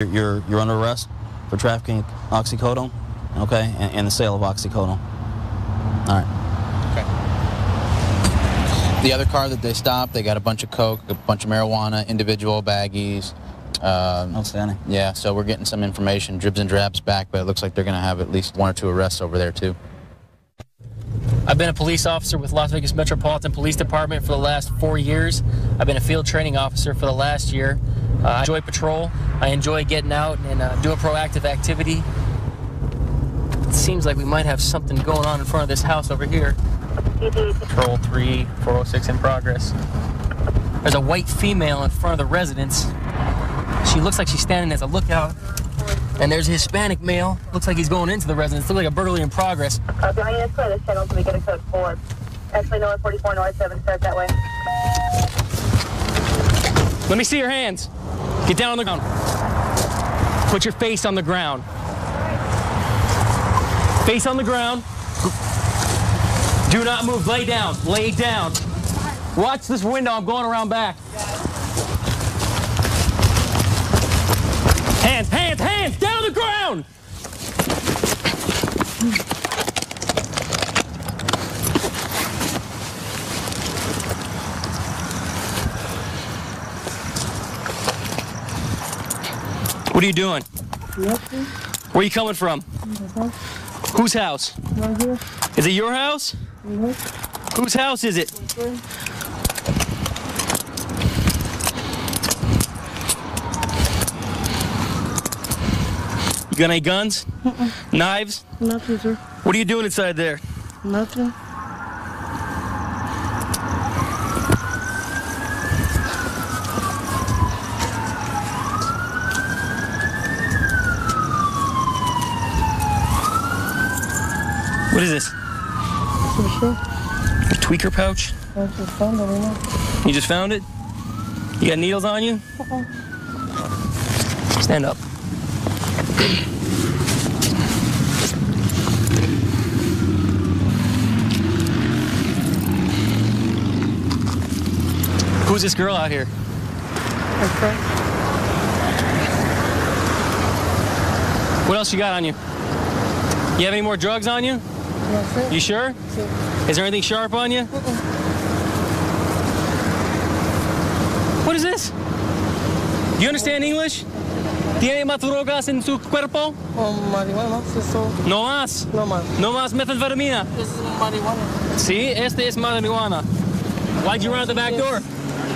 You're under arrest for trafficking oxycodone, okay, and the sale of oxycodone. All right. Okay. The other car that they stopped, they got a bunch of coke, a bunch of marijuana, individual baggies. Outstanding. Yeah, so we're getting some information, dribs and drabs back, but it looks like they're going to have at least 1 or 2 arrests over there, too. I've been a police officer with Las Vegas Metropolitan Police Department for the last 4 years. I've been a field training officer for the last year. I enjoy patrol. I enjoy getting out and doing proactive activity. It seems like we might have something going on in front of this house over here. Patrol 3, 406 in progress. There's a white female in front of the residence. She looks like she's standing as a lookout. And there's a Hispanic male. Looks like he's going into the residence. Looks like a burglary in progress. Behind you, clear this channel until we get a code 4. Actually, North 44, North 7, start that way. Let me see your hands. Get down on the ground. Put your face on the ground. Face on the ground. Do not move. Lay down. Lay down. Watch this window. I'm going around back. Hands, hands, hands! Down on the ground! What are you doing? Nothing. Where are you coming from? Whose house? Right here. Is it your house? Whose house is it? You got any guns? Knives? Nothing, sir. What are you doing inside there? Nothing. What is this? Sure. A tweaker pouch? I just found it right now. You just found it? You got needles on you? Stand up. Who's this girl out here? My friend. What else you got on you? You have any more drugs on you? That's it. You sure? Is there anything sharp on you? What is this? Do you understand English? ¿Tiene más drogas en su cuerpo? Marihuana, eso. No más. No más. No más metanfetamina. This is marijuana. Sí, este es marihuana. Why'd you run out the back door?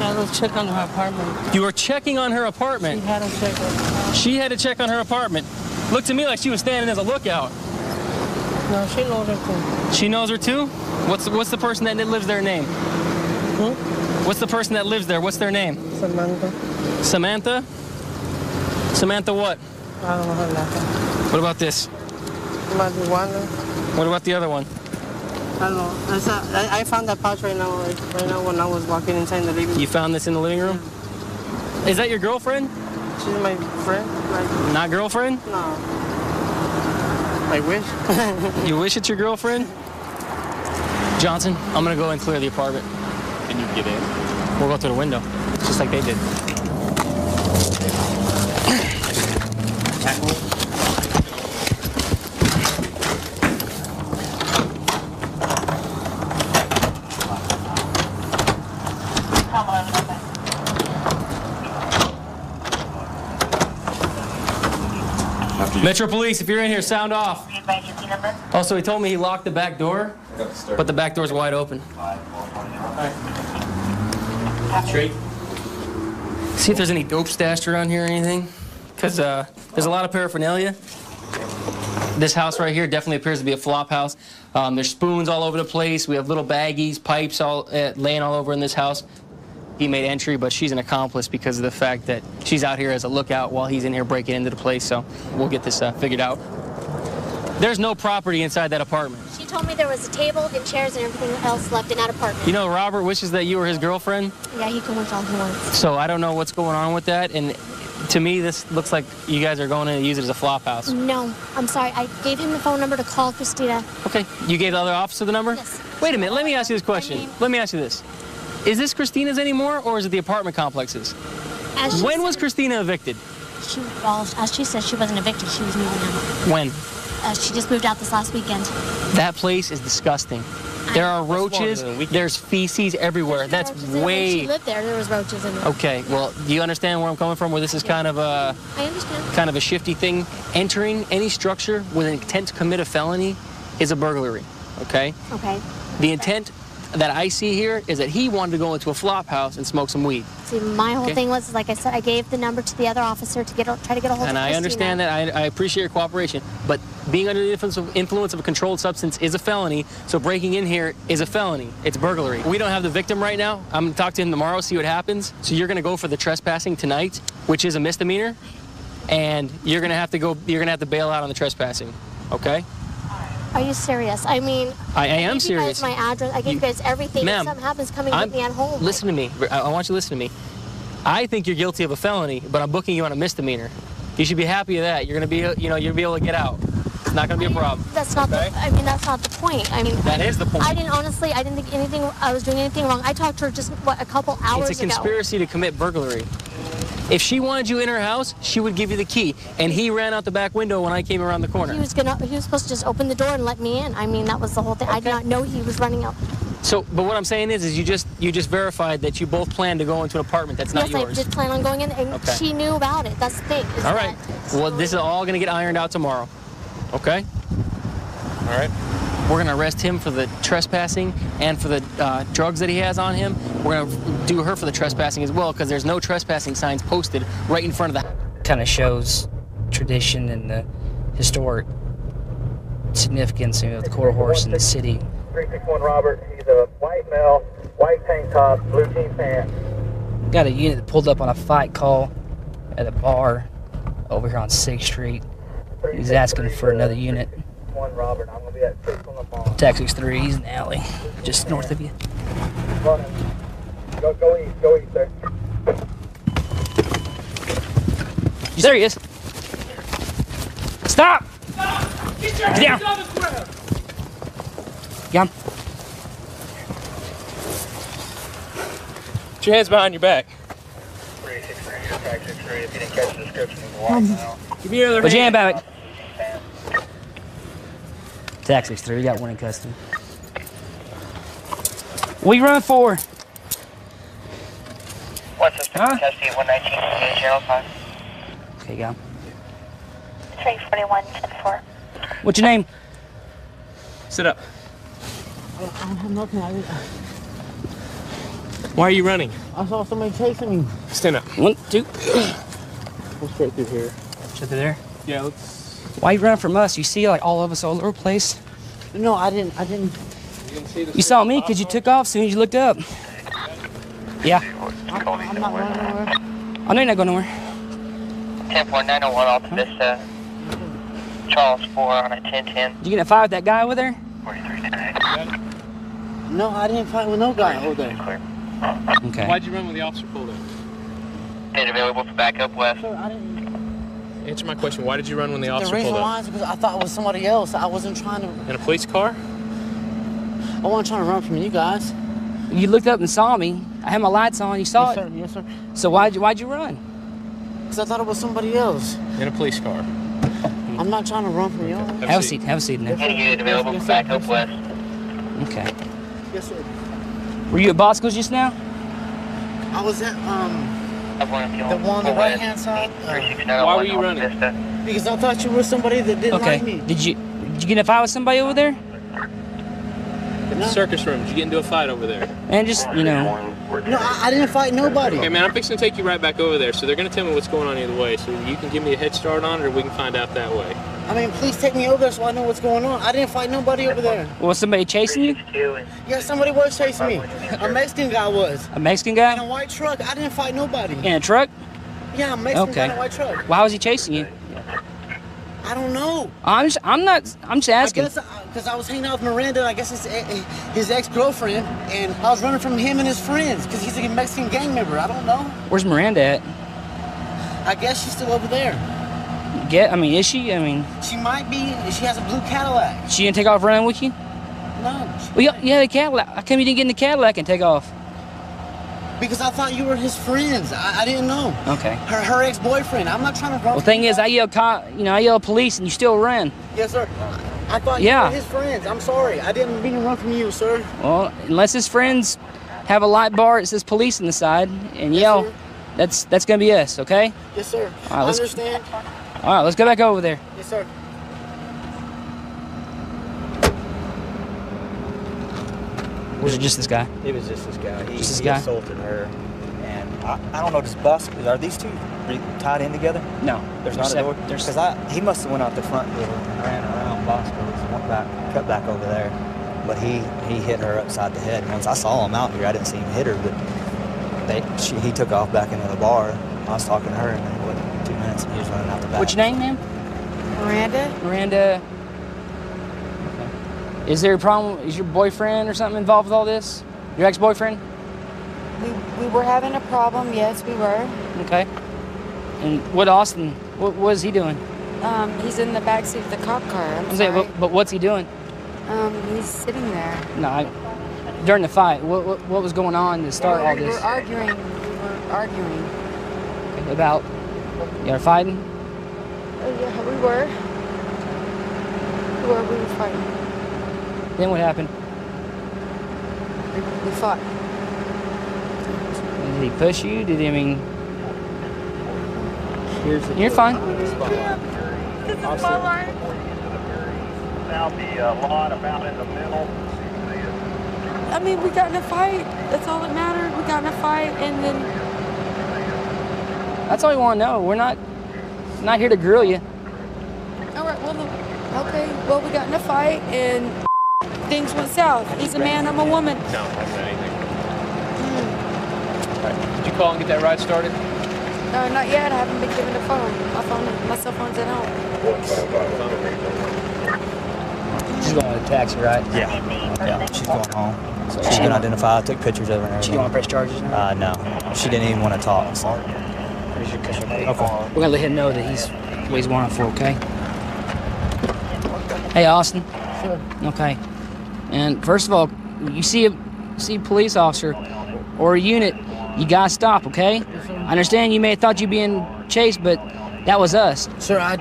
I was checking on her apartment. You were checking on her She apartment. had to check it. She had to check on her apartment. Looked to me like she was standing as a lookout. No, she knows her too. She knows her too? What's the person that lives there name? What's the person that lives there? What's their name? Samantha. Samantha? Samantha what? I don't know her last name. What about this? Marijuana. What about the other one? I don't know. I found that pouch right now when I was walking inside the living room. You found this in the living room? Is that your girlfriend? She's my friend. Like, Not girlfriend? no. I wish. You wish it's your girlfriend? Johnson, I'm gonna go and clear the apartment. Can you get in? We'll go through the window, just like they did. Metro Police, if you're in here, sound off. Also, he told me he locked the back door, but the back door's wide open. Straight. See if there's any dope stashed around here or anything, because there's a lot of paraphernalia. This house right here definitely appears to be a flop house. There's spoons all over the place. We have little baggies, pipes all laying all over in this house. He made entry, but she's an accomplice because of the fact that she's out here as a lookout while he's in here breaking into the place, so we'll get this figured out. There's no property inside that apartment. She told me there was a table and chairs and everything else left in that apartment. You know, Robert wishes that you were his girlfriend. Yeah, he can watch all he wants. So I don't know what's going on with that, and to me, this looks like you guys are going to use it as a flop house. No, I'm sorry. I gave him the phone number to call Christina. Okay, you gave the other officer the number? Yes. Wait a minute, let me ask you this question. Let me ask you this. Is this Christina's anymore, or is it the apartment complex's? When was Christina evicted? as she said, she wasn't evicted. She was moving out. When? She just moved out this last weekend. That place is disgusting. There are roaches. There's feces everywhere. That's When way. she lived there was roaches in there. Okay. Well, do you understand where I'm coming from? Where this is kind of a I understand. kind of a shifty thing. Entering any structure with an intent to commit a felony is a burglary. Okay. Okay. The intent that I see here is that he wanted to go into a flop house and smoke some weed. See, my whole Okay. thing was, like I said, I gave the number to the other officer to try to get a hold of And I Christina. understand that. I appreciate your cooperation. But being under the influence of a controlled substance is a felony. So breaking in here is a felony. It's burglary. We don't have the victim right now. I'm going to talk to him tomorrow, see what happens. So you're going to go for the trespassing tonight, which is a misdemeanor. And you're going to have to go. You're going to have to bail out on the trespassing. Okay? Are you serious? I mean, I am gave you serious. guys my address. I gave you guys everything. Ma'am, If something happens, come and get me at home. Listen to me. I want you to listen to me. I think you're guilty of a felony, but I'm booking you on a misdemeanor. You should be happy of that. You're gonna be, you'll be able to get out. It's not gonna be a problem. That's not Okay. I mean, that's not the point. I mean, That is the point. I didn't think anything. I was doing anything wrong. I talked to her just a couple hours It's a ago. conspiracy to commit burglary. If she wanted you in her house, she would give you the key. And he ran out the back window when I came around the corner. He was supposed to just open the door and let me in. I mean, that was the whole thing. I did not know he was running out. So, but what I'm saying is you just verified that you both planned to go into an apartment that's not Yes, yours. I did plan on going in, and Okay. she knew about it. That's the thing. All right. Well, this is all gonna get ironed out tomorrow. Okay? All right. We're gonna arrest him for the trespassing and for the drugs that he has on him. We're gonna do her for the trespassing as well because there's no trespassing signs posted right in front of the. Kind of shows tradition and the historic significance of the quarter horse in the city. 361 Robert, he's a white male, white tank top, blue jean pants. Got a unit that pulled up on a fight call at a bar over here on 6th Street. He's asking for another unit. 1 Robert, I'm going to be at 6 on the phone. Tax 3, he's in the alley, just north of you. Running. Go east, sir. There he is. Stop! Get down! Get down. Put your hands behind your back. 363, tax 63, if you didn't catch the description of the white male. Give me your other Put your hand hand. back. Tax 3, we got one in custody. What you running for? What's this? Huh? Custody at 119, channel 5. Okay, got him. 341, 10-4. What's your name? Sit up. I'm looking at it. Why are you running? I saw somebody chasing me. Stand up. 1, 2. Go straight through here. Shut through there. Yeah, let's. Why you running from us? You see like all of us all over the place. No, I didn't. You saw me because you took off as soon as you looked up. Yeah. I'm not running anywhere. I know you're not going nowhere. 10.901 Alta Vista, Charles 4 on a 1010. Did you get in a fight with that guy over there? 43 No, I didn't fight with no guy over there. Clear. Okay. Why'd you run when the officer pulled up? Date available for backup west. Sir, I didn't. Answer my question. Why did you run when the The officer reason pulled why up? is because I thought it was somebody else. I wasn't trying to. In a police car? I wasn't trying to run from you guys. You looked up and saw me. I had my lights on. You saw Yes, it. sir. Yes, sir. So why'd you run? Because I thought it was somebody else. In a police car. I'm not trying to run from y'all. Have a seat. Have a seat in there. Any unit available for backup west. Okay. Yes, sir. Were you at Bosco's just now? I was at The one on the right hand side. 369 Why were you running? Vista. Because I thought you were somebody that didn't Okay. like me. Did you get in a fight with somebody over there? No, Circus room. Did you get into a fight over there? And just no, I didn't fight nobody. Okay, man, I'm fixing to take you right back over there. So they're going to tell me what's going on either way. So you can give me a head start on it or we can find out that way. I mean, please take me over there so I know what's going on. I didn't fight nobody over there. was somebody chasing you? Yeah, somebody was chasing me. A Mexican guy was. A Mexican In a guy white truck. I didn't fight nobody. in a truck? Yeah, a Mexican guy in Okay. a white truck. Why was he chasing you? I don't know. I'm just asking. I guess because I was hanging out with Miranda, I guess his ex-girlfriend, and I was running from him and his friends because he's a Mexican gang member. I don't know. Where's Miranda at? I guess she's still over there. Is she? She might be. She has a blue Cadillac. She didn't take off running with you? No. Well, you had a Cadillac. How come you didn't get in the Cadillac and take off? Because I thought you were his friends. I didn't know. Okay. Her ex-boyfriend. I'm not trying to run. Well, thing is, I yelled police, and you still ran. Yes, sir. I thought you were his friends. I'm sorry. I didn't mean to run from you, sir. Well, unless his friends have a light bar that says police on the side and yell, sir. that's gonna be us, okay? Yes, sir. All right, I understand. All right, let's go back over there. Yes, sir. Was it just this guy? It was just this guy. He guy? assaulted her, and I don't know. This bus, are these two tied in together? No, There's not a door. Because he must have went out the front door and ran around Bosco's and went back, cut back over there. But he hit her upside the head. Once I saw him out here, I didn't see him hit her, but he took off back into the bar. I was talking to her, and then within 2 minutes, he was running out the back. What's your name, ma'am? Miranda? Miranda. Okay. Is there a problem? Is your boyfriend or something involved with all this? Your ex-boyfriend? We were having a problem, yes, we were. Okay. And what was he doing? He's in the backseat of the cop car. I'm saying, sorry. but what's he doing? He's sitting there. No, during the fight, what was going on to start all this? We were arguing. Okay, about, you were fighting? Yeah, we were. We were fighting. Then what happened? We fought. Did he push you? You're fine. This is my line. Now the lot about in the middle. I mean, we got in a fight. That's all that mattered. We got in a fight, and then... That's all we want to know. We're not here to grill you. All right, okay. Well, we got in a fight, and things went south. He's a man, I'm a woman. No, I haven't said anything. All right. Did you call and get that ride started? No, not yet. I haven't been given a phone. My cell phone's at home. She's going with a taxi, right? Yeah, she's going home. So she's been identified. I took pictures of her and everything. She want to press charges now? No. She didn't even want to talk. So. Okay. We're going to let him know that he's what he's wanted for, okay? Hey, Austin. Sure. Okay. And first of all, you see a police officer or a unit, you got to stop, okay? Yes, sir. I understand you may have thought you being chased, but that was us. Sir, I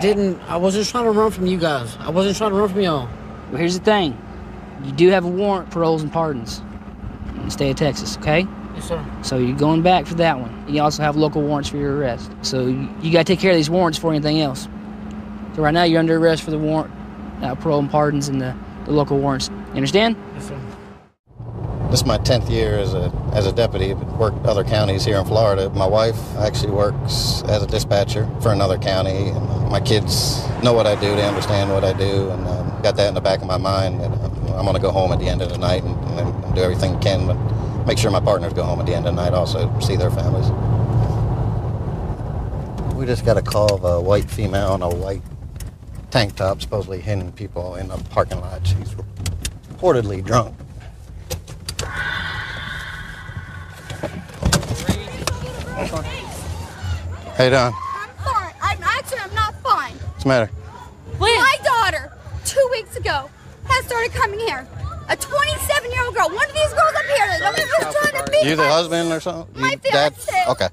wasn't trying to run from you guys. I wasn't trying to run from y'all. Well, here's the thing. You do have a warrant for paroles and pardons in the state of Texas, okay? Yes, sir. So you're going back for that one. And you also have local warrants for your arrest. So you got to take care of these warrants before anything else. So right now you're under arrest for the warrant, parole and pardons, and the local warrants. You understand? Yes, sir. This is my 10th year as a deputy. I've worked other counties here in Florida. My wife actually works as a dispatcher for another county. And my kids know what I do. They understand what I do. And got that in the back of my mind that I'm going to go home at the end of the night and do everything I can, but make sure my partners go home at the end of the night also, see their families. We just got a call of a white female in a white tank top supposedly hitting people in a parking lot. She's reportedly drunk. How you doing? I'm fine. I'm not fine. What's the matter? My daughter, 2 weeks ago, has started coming here. A 27-year-old girl. One of these girls up here. Was trying to beat You the husband or something? My fiance. Okay.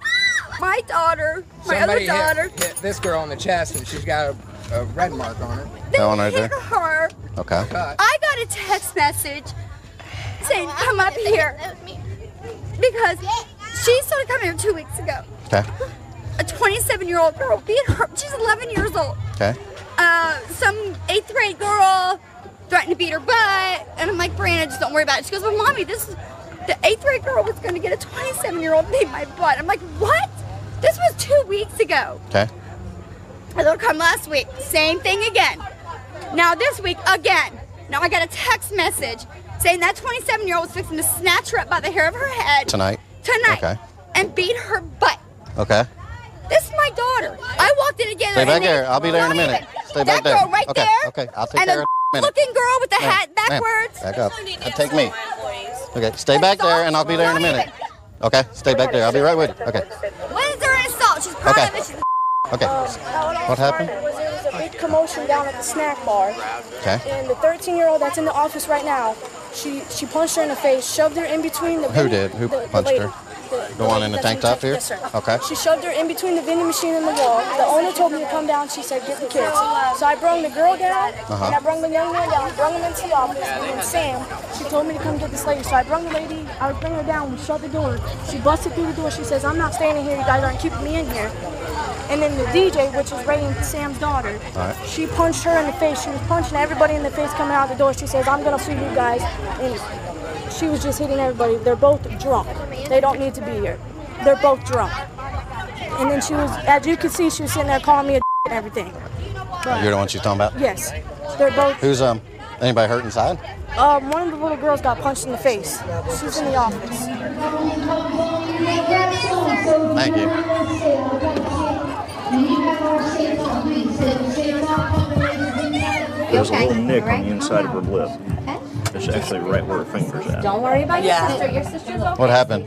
My daughter. Somebody other daughter. hit this girl in the chest, and she's got a red mark on her. That one right there? Hit her. Okay. I got a text message saying, come up here. Because she started coming here 2 weeks ago. Okay. A 27-year-old girl beat her. She's 11 years old. Okay. Some 8th grade girl threatened to beat her butt. And I'm like, Brianna, just don't worry about it. She goes, well, Mommy, the 8th grade girl was going to get a 27-year-old beat my butt. I'm like, what? This was 2 weeks ago. Okay. And they'll come last week. Same thing again. Now this week, again. Now I got a text message saying that 27-year-old was fixing to snatch her up by the hair of her head. Tonight? Okay. And beat her butt. Okay. This is my daughter. I walked in again. Stay back there. I'll be there in a minute. Stay back there. That girl right okay. there. Okay. I'll take and care of it in a minute. looking girl with the hat Ma'am. backwards. Back up. Take me. Okay. Stay back there and I'll be there in a minute. Okay. Stay back there. I'll be right with you. Okay. When is there an assault? She's proud of it. She's Okay. What happened? There was a big commotion down at the snack bar. Okay. And the 13-year-old that's in the office right now, she punched her in the face, shoved her in between the... Who did? Who punched her? The one in the tank top here? Yes, sir. Okay. She shoved her in between the vending machine and the wall. The owner told me to come down. She said, get the kids. So I brought the girl down, and I brought the young man down, brought him into the office, and then Sam, she told me to come get this lady. So I brought the lady, I was bringing her down, we shut the door. She busted through the door. She says, I'm not staying in here. You guys aren't keeping me in here. And then the DJ, which is Ray and Sam's daughter, she punched her in the face. She was punching everybody in the face coming out the door. She says, I'm going to sue you guys. And she was just hitting everybody. They're both drunk. They don't need to be here. They're both drunk. And then she was, as you can see, she was sitting there calling me a and everything. You're the one she's talking about? Yes. They're both. Who's, anybody hurt inside? One of the little girls got punched in the face. She's in the office. Thank you. There's a little nick on the inside of her lip. It's actually right where her finger's at. Don't worry about your sister. Your sister's okay. What happened?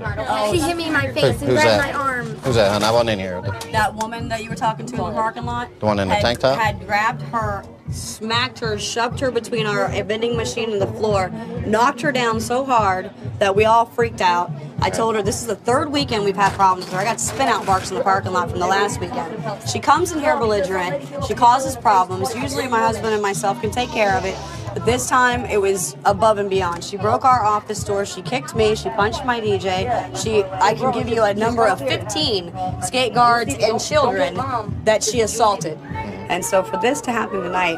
She hit me in my face and Who's grabbed that? my arm. Who's that, hon? I wasn't in here. That woman that you were talking to in the parking lot. The one in the tank top? Had grabbed her, smacked her, shoved her between our vending machine and the floor, knocked her down so hard that we all freaked out. I told her this is the third weekend we've had problems with her. I got spin out marks in the parking lot from the last weekend. She comes in here belligerent. She causes problems. Usually my husband and myself can take care of it. But this time it was above and beyond. She broke our office door. She kicked me. She punched my DJ. I can give you a number of 15 skate guards and children that she assaulted. And so for this to happen tonight,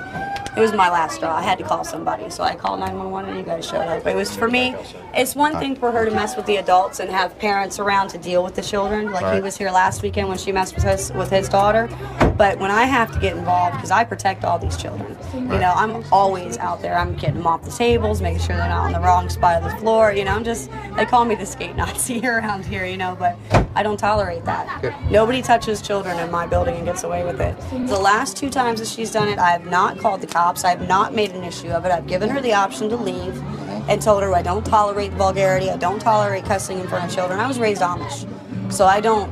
it was my last straw. I had to call somebody. So I called 911 and you guys showed up. It was, for me, it's one thing for her to mess with the adults and have parents around to deal with the children. Like he was here last weekend when she messed with his daughter. But when I have to get involved, because I protect all these children, you know, I'm always out there. I'm getting them off the tables, making sure they're not on the wrong spot of the floor. You know, I'm just, they call me the skate Nazi around here, you know, but I don't tolerate that. Good. Nobody touches children in my building and gets away with it. The last 2 times that she's done it, I have not called the cops. I have not made an issue of it. I've given her the option to leave and told her I don't tolerate vulgarity. I don't tolerate cussing in front of children. I was raised Amish, so I don't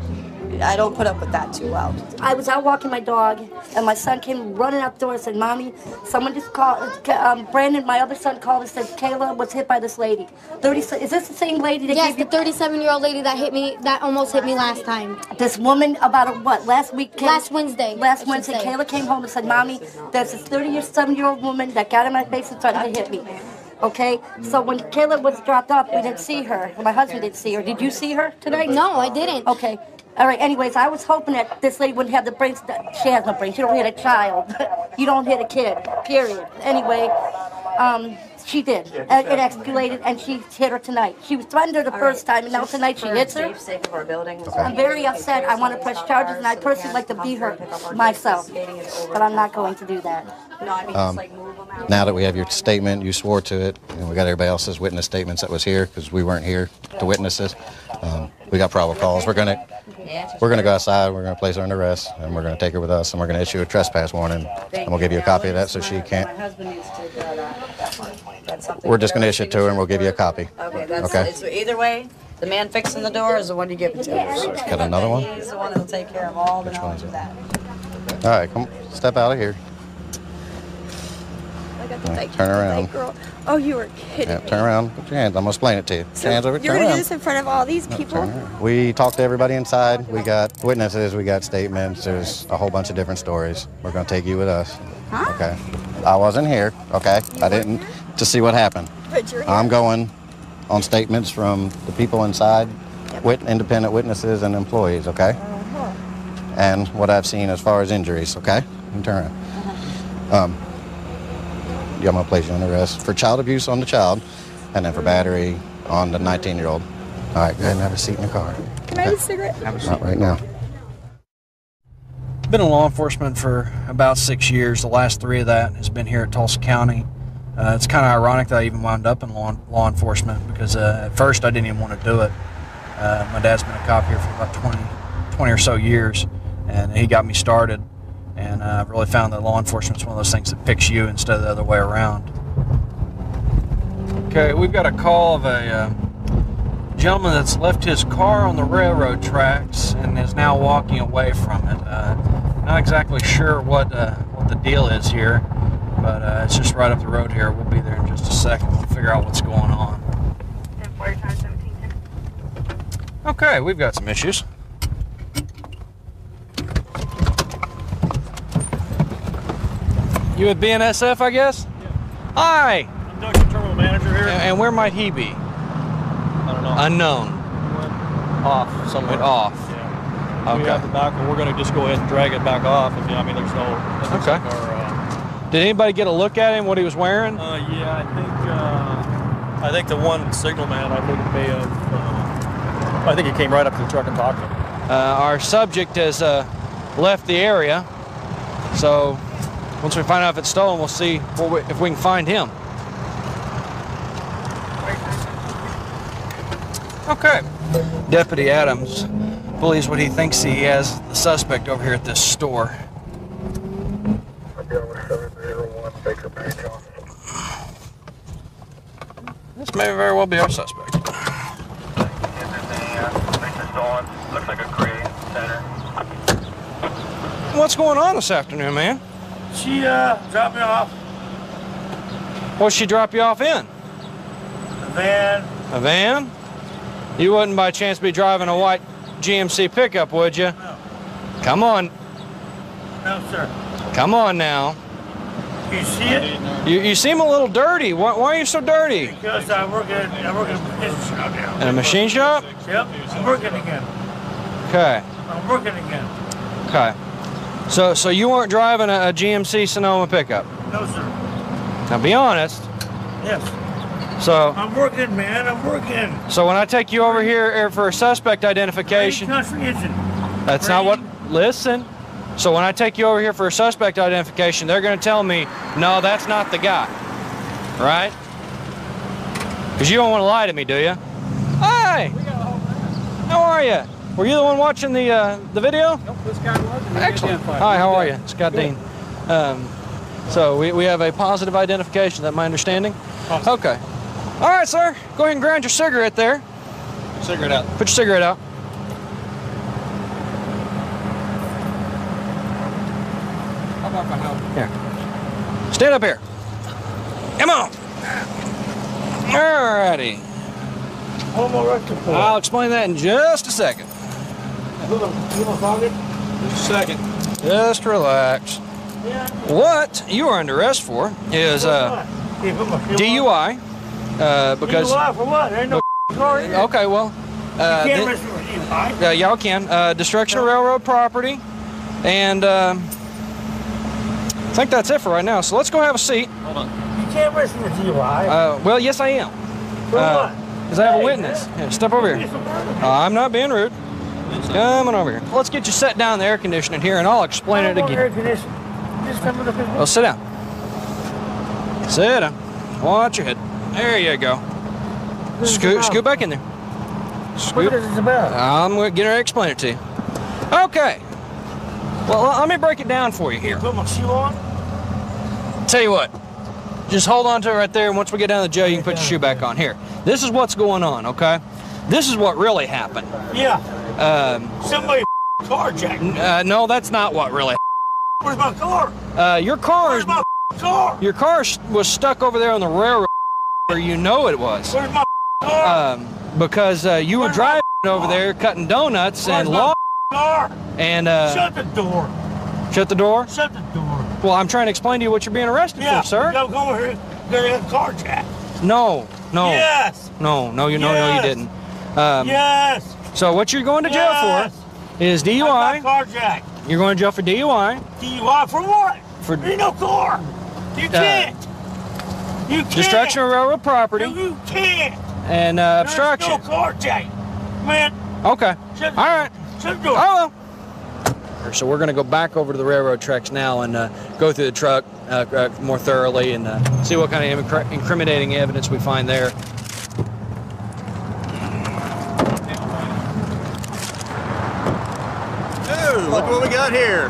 put up with that too well. I was out walking my dog, and my son came running out the door and said, Mommy, someone just called, Brandon, my other son called and said, Kayla was hit by this lady. Is this the same lady that Yes, gave the 37-year-old lady that hit me, that almost hit me last time. This woman, about what, last week? Last Wednesday. Last Wednesday, Kayla came home and said, Mommy, there's this 37-year-old woman that got in my face and tried to hit me. Okay, so when Kayla was dropped off, we didn't see her. My husband didn't see her. Did you see her tonight? No, I didn't. Okay. All right, anyways, I was hoping that this lady wouldn't have the brains. She has no brains. You don't hit a child. You don't hit a kid, period. Anyway, she did. It escalated, and she hit her tonight. She was threatened her the first time, and now tonight she hits her. I'm very upset. I want to press charges, and I personally like to beat her myself, but I'm not going to do that. Now that we have your statement, you swore to it, and we got everybody else's witness statements that was here because we weren't here to witness this. We got probable cause. We're gonna go outside. We're gonna place her under arrest, and we're gonna take her with us, and we're gonna issue a trespass warning, and we'll give you a copy of that so she can't. We're just gonna issue it to her, and we'll give you a copy. Okay. So either way, the man fixing the door is the one you give it to. Got another one? He's the one that'll take care of all the knowledge of that. All right, come step out of here. Turn around. Oh, you were kidding. Yeah, turn around. Put your hands. I'm gonna explain it to you. Put your hands over. You're Turn going to around. do this in front of all these people? We talked to everybody inside. We got witnesses. We got statements. There's a whole bunch of different stories. We're gonna take you with us. Huh? Okay. I wasn't here. Okay. I didn't to see what happened. But you're here. I'm going on statements from the people inside, independent witnesses and employees. Okay. And what I've seen as far as injuries. Okay. You can turn around. I'm going to place you under arrest for child abuse on the child, and then for battery on the 19-year-old. All right, go ahead and have a seat in the car. Can I have a cigarette? Have a seat. Not right now. I've been in law enforcement for about 6 years. The last 3 of that has been here at Tulsa County. It's kind of ironic that I even wound up in law enforcement because at first I didn't even want to do it. My dad's been a cop here for about 20 or so years, and he got me started. And I've really found that law enforcement is one of those things that picks you instead of the other way around. Okay, we've got a call of a gentleman that's left his car on the railroad tracks and is now walking away from it. Not exactly sure what the deal is here, but it's just right up the road here. We'll be there in just a second. We'll figure out what's going on. Okay, we've got some issues. You with BNSF, I guess? Yeah. Hi. I'm Doug, the terminal manager here. And where might he be? I don't know. Unknown. Off somewhere. Went off. Yeah. Okay. We have the back, and we're going to just go ahead and drag it back off. I mean, there's no. Okay. Like our, Did anybody get a look at him? What he was wearing? Yeah, I think the one signal man, I think may have. I think he came right up to the truck and talked to him. Our subject has left the area, so once we find out if it's stolen, we'll see if we can find him. Okay. Deputy Adams believes what he thinks he has the suspect over here at this store. This may very well be our suspect. Looks like a gray center. What's going on this afternoon, man? She dropped me off. What'd she drop you off in? A van. A van? You wouldn't by chance be driving a white GMC pickup, would you? No. Come on. No, sir. Come on now. You see it? You seem a little dirty. Why are you so dirty? Because I work in a machine shop now. In a machine shop? Yep. I'm working again. Okay. I'm working again. Okay. So you weren't driving a GMC Sonoma pickup? No, sir. Now be honest. Yes. So I'm working, man. I'm working. So when I take you over here for a suspect identification, Country is it? that's not what. Listen. So when I take you over here for a suspect identification, they're going to tell me, no, that's not the guy, right? Because you don't want to lie to me, do you? Hi. How are you? Were you the one watching the video? Nope, this guy was. Excellent. Hi, how are you? Scott Dean. So we have a positive identification. Is that my understanding? Awesome. Okay. All right, sir. Go ahead and grind your cigarette there. Cigarette out. Put your cigarette out. How about my help? Here. Stand up here. Come on. All righty. I'll explain that in just a second. Just a second. Just relax. What you are under arrest for is DUI. Because DUI for what? There ain't no car here. okay, well, You can't arrest me for DUI. y'all can destruction of railroad property, and I think that's it for right now. So let's go have a seat. Hold on. You can't arrest me for DUI. Well, yes, I am. For what? Because I have a witness. Here, step over here. I'm not being rude. Come on over here. Let's get you set down in the air conditioning here, and I'll explain it again. Air conditioning. Just come up here. Well, sit down. Sit down. Watch your head. There you go. Scoot back in there. What is this about? I'm going to get her to explain it to you. Okay. Well, let me break it down for you here. Put my shoe on? Tell you what. Just hold on to it right there, and once we get down to the jail, you can put your shoe back on. Here. This is what's going on, okay? This is what really happened. Yeah. Somebody carjacked. No, that's not what really Where's my car? your car Where's is my car? your car was stuck over there on the railroad where you know it was. Where's my car? Because you were driving over there cutting donuts and Where's my car? and Shut the door. Shut the door? Shut the door. Well, I'm trying to explain to you what you're being arrested for, sir. I'm going over here. They're in carjacked. No. Yes. No, you didn't. Yes. So what you're going to jail for is DUI. I got carjacked. You're going to jail for DUI. DUI for what? For there ain't no car. You can't. You can't. Destruction of railroad property. You can't. And obstruction. There's no carjack. Man. Okay. Shut All right. Shut the door. Oh, well. So we're going to go back over to the railroad tracks now and go through the truck more thoroughly and see what kind of incriminating evidence we find there. Dude, look what we got here.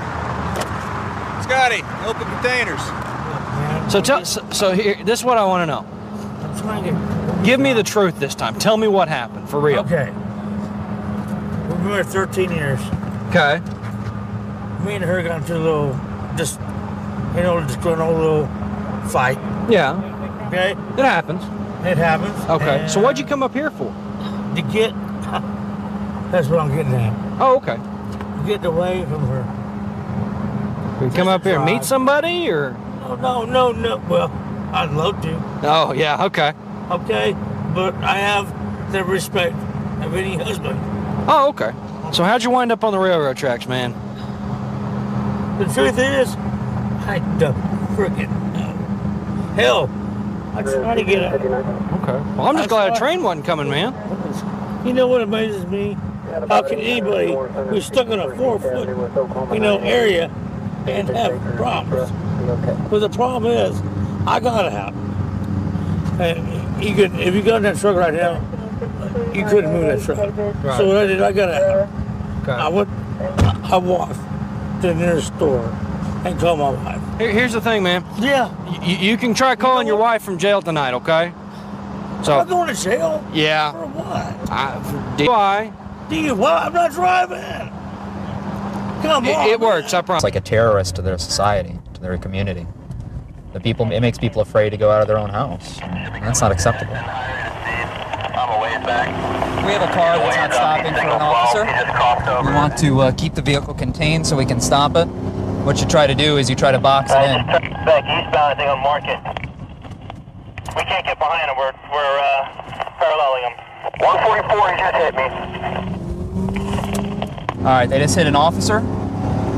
Scotty, open containers. So here, this is what I want to know. I'm trying to give me the truth this time. Tell me what happened for real. Okay. We've been here 13 years. Okay. Me and her got into a little, just going a little fight. Yeah. Okay. It happens. It happens. Okay. So what'd you come up here for? To get That's what I'm getting at. Oh, okay. Getting away from her. We come up here and meet somebody, or? No. Well, I'd love to. Oh, yeah, okay. Okay, but I have the respect of any husband. Oh, okay. So how'd you wind up on the railroad tracks, man? The truth is, I don't freaking know. Hell, I tried to get out. Okay. Well, I'm just glad a train wasn't coming, man. You know what amazes me? How can anybody who's stuck in a 4-foot, area and have problems? But the problem is, I got out. And if you got in that truck right now, you couldn't move that truck. Right. So what I did, I got out. Okay. I walked to the nearest store and called my wife. Here's the thing, man. Yeah. You can try calling your wife from jail tonight, okay? So. I'm going to jail? Yeah. For what? DUI. DUI? I'm not driving. Come on. It works, I promise. It's like a terrorist to their society, to their community. It makes people afraid to go out of their own house. And that's not acceptable. We have a car that's not stopping for an officer. We want to keep the vehicle contained so we can stop it. What you try to do is you try to box it in. Back eastbound, I think on Market. We can't get behind him. We're paralleling him. 144, he just hit me. All right, they just hit an officer.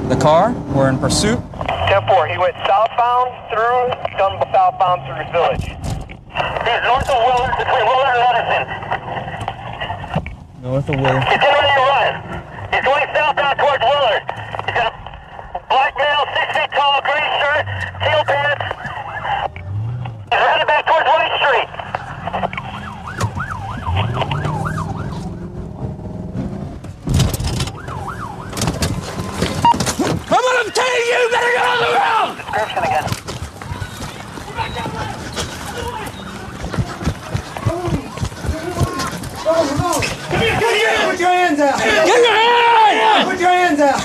The car, we're in pursuit. 10-4, he went southbound through, come southbound through the village. He's north of Willard, between Willard and Edison. North of Willard. He's getting ready to run. He's going southbound towards Willard. He's got a black male, 6 feet tall, gray shirt, teal pants. He's headed back towards White Street. I'm gonna tell you, you better get on the ground! Description again. Come here! Put your hands out! Get your hands! Put your hands out!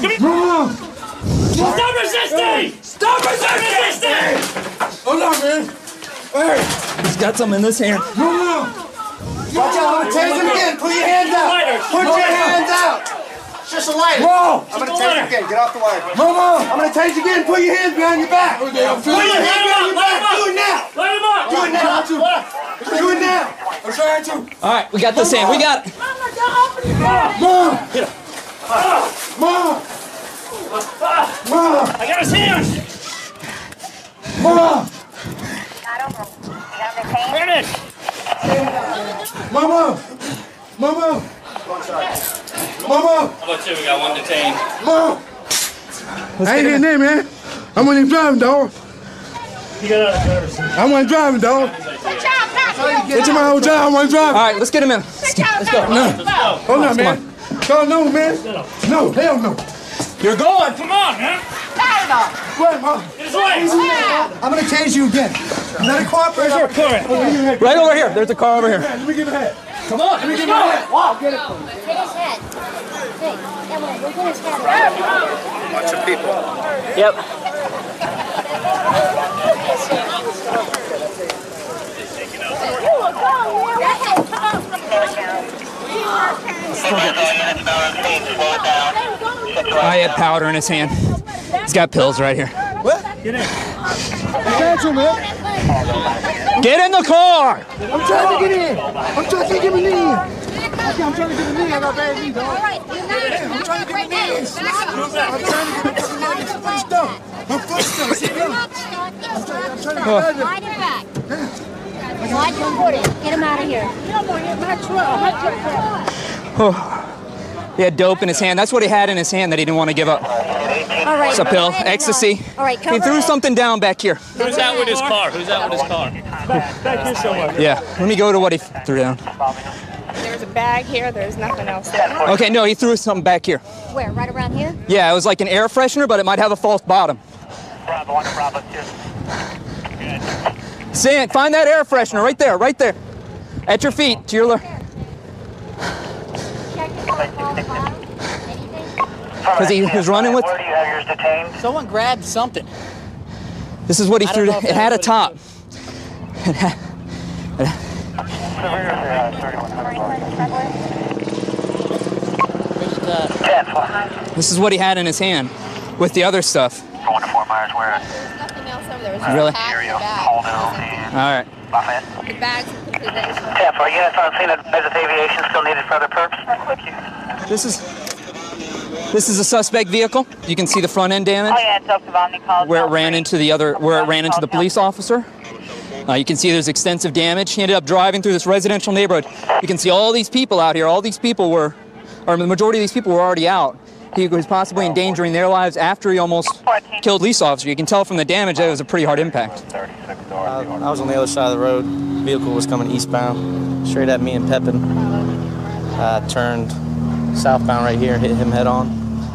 Stop resisting! Stop resisting! Hold on, man. Hey! He's got some in this hand. Watch out, I'm gonna tase him again. Put your hands out. Put your hands out. It's just a lighter. Whoa! I'm gonna tase you again. Get off the wire. Momo, I'm gonna tase you again. Put your hands behind your back. Put your hands behind your back. Do it now. Light him up! Do it now. Do it now. I'm trying to. All right, we got this hand. We got it. Mom! Mom! Mom! I got his hand. Mom! Hit it. Mama! Mama! Mama! How about you? We got one detained. Mom! I ain't getting there, man. I'm when he's driving, dog. I wasn't driving, dog. Get to my old job. I wasn't driving. All right, let's get him in. Let's go. No. Hold on, man. No, man. No, hell no. You're going. Come on, man. Wait, Mom. This way. I'm going to tase you again. Is that a cooperate? Right over here. There's a car over here. Let me give a head. Come on. Let me give a head. Walk. Get it for you. Get his head. Hey, Emily, go get his head. Bunch of people. Yep. I had powder in his hand. He's got pills right here. What? Get in. Get in the car! I'm trying to get in. I'm trying to get in. I'm trying to get in. I got bad knee, dog. All right, you're not. I'm trying to get in. I'm trying to get in. I'm stuck. I'm stuck. I'm trying to Slide it back. Slide your foot in. Get him out of here. Oh. He had dope in his hand. That's what he had in his hand that he didn't want to give up. All right. It's a pill, ecstasy. All right, He threw something down back here. Who's out with his car? Who's out with his car? Thank you so much. Yeah, let me go to what he threw down. There's a bag here. There's nothing else there. Okay, no, he threw something back here. Where? Right around here? Yeah, it was like an air freshener, but it might have a false bottom. Sam, find that air freshener right there, right there. At your feet, to your left. Because he was running with. Where do you have yours detained? Someone grabbed something. This is what he I threw. don't know if It had a that's top. It had- that? This is what he had in his hand with the other stuff. Going to Fort Myers, where? There's nothing else over there. It was Really? just a bag. All right. The bags are completely empty. 10-4, units on scene at Business Aviation still needed for other purposes. This is a suspect vehicle. You can see the front end damage. Oh yeah, it's up to Omni called. Where it ran into the police officer. You can see there's extensive damage. He ended up driving through this residential neighborhood. You can see all these people out here. All these people were, or the majority of these people were already out. He was possibly endangering their lives after he almost killed a police officer. You can tell from the damage that it was a pretty hard impact. I was on the other side of the road. The vehicle was coming eastbound, straight at me and Pepin. I turned southbound right here, hit him head on.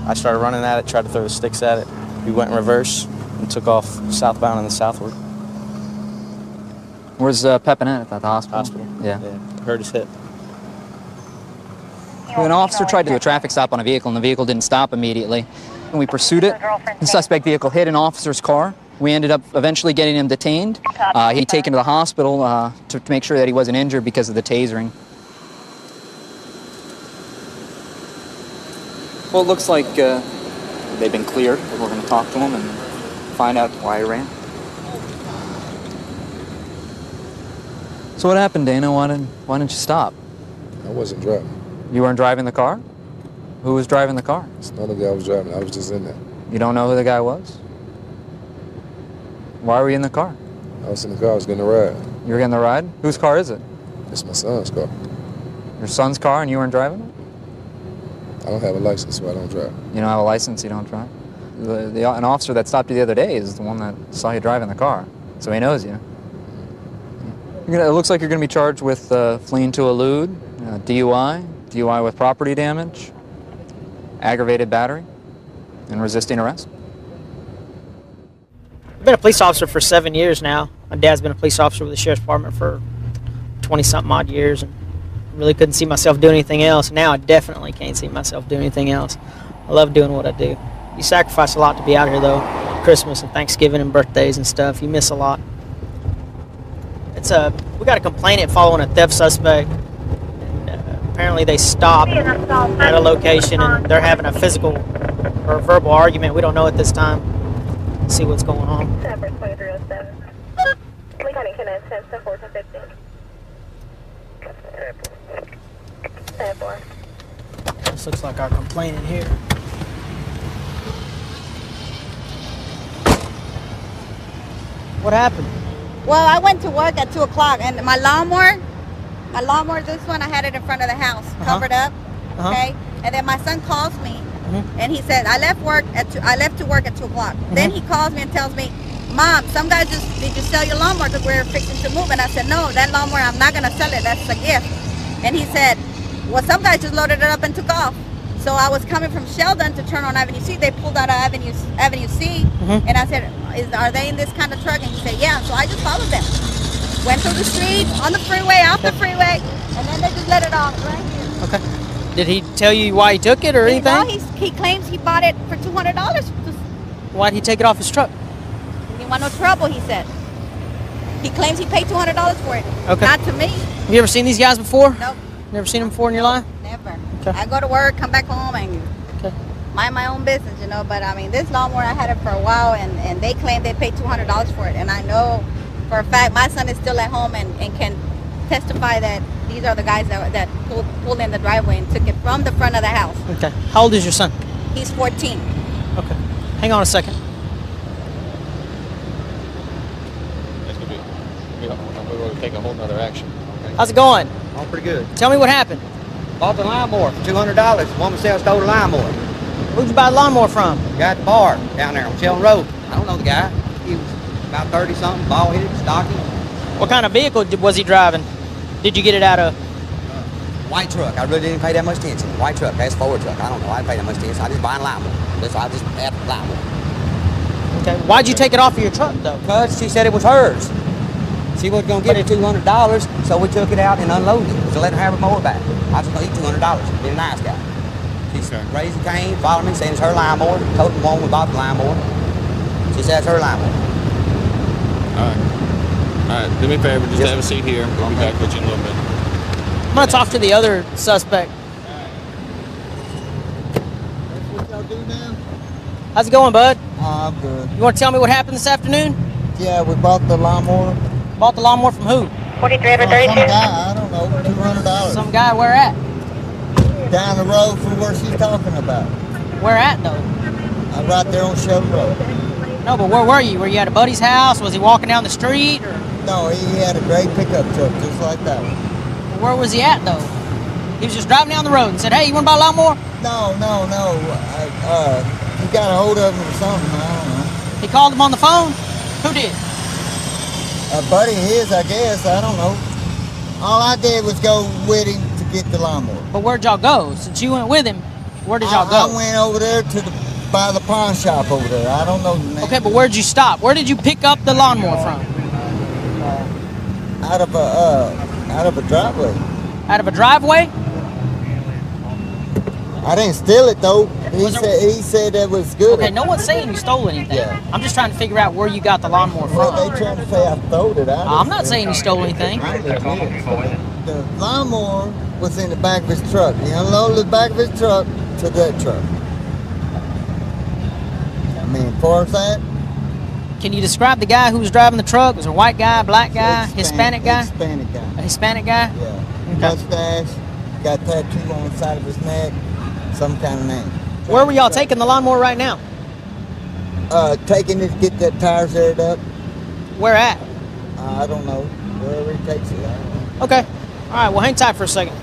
I started running at it, tried to throw the sticks at it. We went in reverse and took off southbound and then southward. Where's Pepin at the hospital? Yeah. Hurt his hip. An officer tried to do a traffic stop on a vehicle, and the vehicle didn't stop immediately. When we pursued it, the suspect vehicle hit an officer's car. We ended up eventually getting him detained. He taken to the hospital to make sure that he wasn't injured because of the tasering. Well, it looks like they've been cleared. We're going to talk to him and find out why he ran. So what happened, Dana? Why didn't you stop? I wasn't driving. You weren't driving the car? Who was driving the car? It's not the guy I was driving. I was just in there. You don't know who the guy was? Why were you in the car? I was in the car. I was getting a ride. You were getting the ride? Whose car is it? It's my son's car. Your son's car and you weren't driving it? I don't have a license, so I don't drive. You don't have a license, you don't drive? An officer that stopped you the other day is the one that saw you driving the car, so he knows you. It looks like you're going to be charged with fleeing to elude, DUI with property damage, aggravated battery, and resisting arrest. I've been a police officer for 7 years now. My dad's been a police officer with the Sheriff's Department for 20-something odd years, and really couldn't see myself doing anything else. Now I definitely can't see myself doing anything else. I love doing what I do. You sacrifice a lot to be out here, though. Christmas and Thanksgiving and birthdays and stuff. You miss a lot. We got a complainant following a theft suspect. Apparently they stopped at a location and they're having a physical or verbal argument. We don't know at this time. Let's see what's going on. This looks like our complainant here. What happened? Well, I went to work at 2 o'clock and my lawnmower, this one, I had it in front of the house, covered up, okay? And then my son calls me and he said, I left to work at 2 o'clock. Then he calls me and tells me, Mom, some guy did you sell your lawnmower because we're fixing to move? And I said, no, that lawnmower, I'm not going to sell it. That's a gift. And he said, well, some guy just loaded it up and took off. So I was coming from Sheldon to turn on Avenue C. They pulled out of Avenue C. And I said, are they in this kind of truck? And he said, yeah. So I just followed them. Went through the street, on the freeway, off the freeway, and then they just let it off right here. Okay. Did he tell you why he took it or anything? No, he claims he bought it for $200. Why'd he take it off his truck? He didn't want no trouble, he said. He claims he paid $200 for it. Okay. Not to me. Have you ever seen these guys before? Nope. Never seen them before in your life? Never. Okay. I go to work, come back home, and mind my own business, you know. But I mean, this lawnmower, I had it for a while, and they claim they paid $200 for it. And I know for a fact my son is still at home and can testify that these are the guys that pulled in the driveway and took it from the front of the house. Okay. How old is your son? He's 14. Okay. Hang on a second. We're going to take a whole nother action. Okay? How's it going? Oh, pretty good. Tell me what happened. Bought the lawnmower for $200. Woman said I stole the lawnmower. Who'd you buy the lawnmower from? Guy at the bar down there on Sheldon Road. I don't know the guy. He was about 30-something, bald-headed, stocky. What kind of vehicle was he driving? Did you get it out of? White truck. I really didn't pay that much attention. White truck, that's forward truck. I don't know. I didn't pay that much attention. I just buying a lawnmower. That's why I just had the lawnmower. Okay. Why'd you take it off of your truck, though? Because she said it was hers. She wasn't going to get it $200, so we took it out and unloaded it to let her have her mower back. I was going to eat $200. Being a nice guy. She raised the cane, followed me, saying it's her lawnmower. Told the woman we bought the lawnmower. She said it's her lawnmower. All right. Do me a favor. Just have a seat here. We'll be back with you in a little bit. I'm going to talk to the other suspect. How's it going, bud? I'm good. You want to tell me what happened this afternoon? Yeah, we bought the lawnmower. Bought the lawnmower from who? 43 over 32? Some guy, I don't know, $200. Some guy, where at? Down the road from where she's talking about. Where at, though? Right there on Shelby Road. No, but where were you? Were you at a buddy's house? Was he walking down the street? Or? No, he had a gray pickup truck just like that one. Where was he at, though? He was just driving down the road and said, hey, you want to buy a lawnmower? No. He got a hold of him or something, I don't know. He called him on the phone? Who did? A buddy of his, I guess, I don't know. All I did was go with him to get the lawnmower. But where'd y'all go? Since you went with him, where did y'all go? I went over there by the pawn shop over there. I don't know the name. Okay, but where'd you stop? Where did you pick up the lawnmower from? Out of a driveway. Out of a driveway? I didn't steal it though. He said it was good. Okay, no one's saying you stole anything. Yeah. I'm just trying to figure out where you got the lawnmower from. Well, they trying to say I stole it. I'm not saying you stole anything. The lawnmower was in the back of his truck. He unloaded the back of his truck to that truck. I mean, as far as that. Can you describe the guy who was driving the truck? Was it a white guy, black guy, Hispanic guy? Hispanic guy. A Hispanic guy? Yeah. Okay. Mustache, got tattoo on the side of his neck, some kind of name. Where were y'all taking the lawnmower right now? Taking it to get that tires aired up. Where at? I don't know. Wherever he takes it. I don't know. Okay. All right, well, hang tight for a second.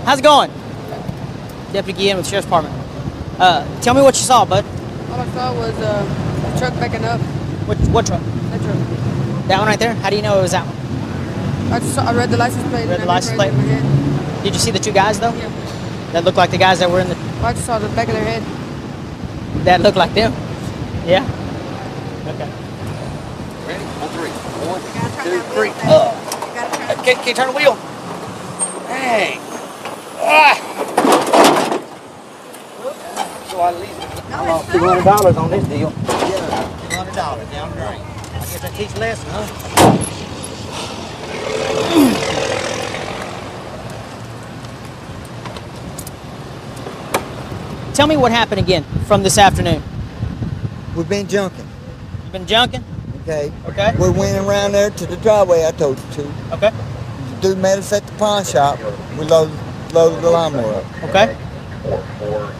How's it going? Deputy Guillen with the Sheriff's Department. Tell me what you saw, bud. All I saw was a truck backing up. What truck? That truck. That one right there? How do you know it was that one? I read the license plate. Read the license plate? Did you see the two guys, though? Yeah. That looked like the guys that were in the... I just saw the back of their head. That looked like them? Yeah? Okay. Ready? On 3. 1, 2, 3. Can't turn the wheel. Dang. So I leave $200 on this deal. Yeah, $200 down the drain. I guess I teach a lesson, huh? Tell me what happened again from this afternoon. We've been junking. You've been junking? Okay. Okay. We went around there to the driveway I told you to. Okay. The dude met us at the pawn shop. We loaded the lawnmower up. Okay.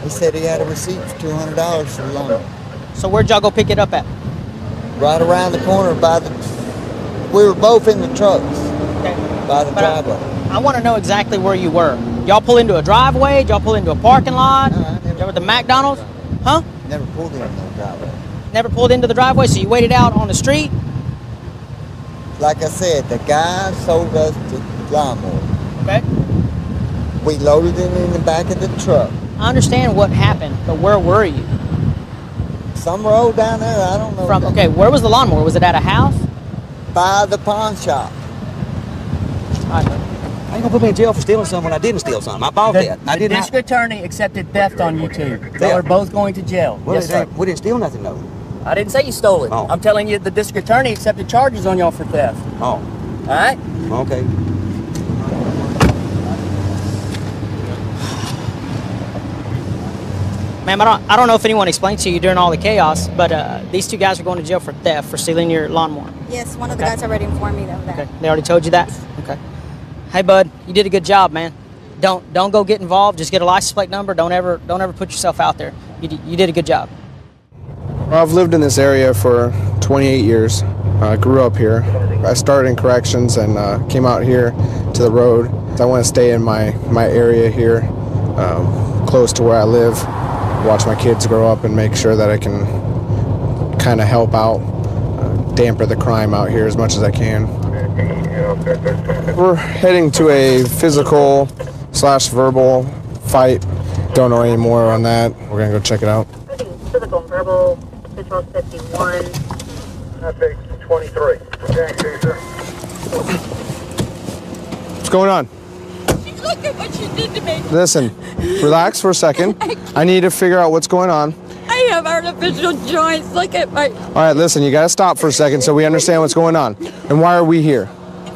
He said he had a receipt for $200 for the lawnmower. So where'd y'all go pick it up at? Right around the corner by the... We were both in the trucks. Okay. By the driveway. I want to know exactly where you were. Y'all pull into a driveway? Y'all pull into a parking lot? Y'all at the McDonald's? Huh? Never pulled into the driveway. Never pulled into the driveway, so you waited out on the street? Like I said, the guy sold us the lawnmower. Okay. We loaded it in the back of the truck. I understand what happened, but where were you? Some road down there, I don't know. Okay, where was the lawnmower? Was it at a house? By the pawn shop. I ain't gonna put me in jail for stealing something when I didn't steal something. I bought that. I did The not. district attorney accepted theft on you two. So Yeah. we're both going to jail. Well, Yes, sir. we didn't steal nothing though. I didn't say you stole it. Oh. I'm telling you the district attorney accepted charges on y'all for theft. Oh. All right? Okay. Ma'am, I don't know if anyone explained to you during all the chaos, but these two guys are going to jail for theft for stealing your lawnmower. Yes, one of the guys already informed me of that. Okay, they already told you that? Okay. Hey, bud, you did a good job, man. Don't go get involved. Just get a license plate number. Don't ever put yourself out there. You did a good job. Well, I've lived in this area for 28 years. I grew up here. I started in corrections and came out here to the road. I want to stay in my area here, close to where I live, watch my kids grow up and make sure that I can kind of help out, damper the crime out here as much as I can. We're heading to a physical/verbal fight. Don't know any more on that. We're going to go check it out. Physical and verbal, Control 51. That takes 23. What's going on? Look at what you did to me. Listen, relax for a second. I need to figure out what's going on. I have artificial joints. Look at my... All right, listen, you got to stop for a second so we understand what's going on. And why are we here?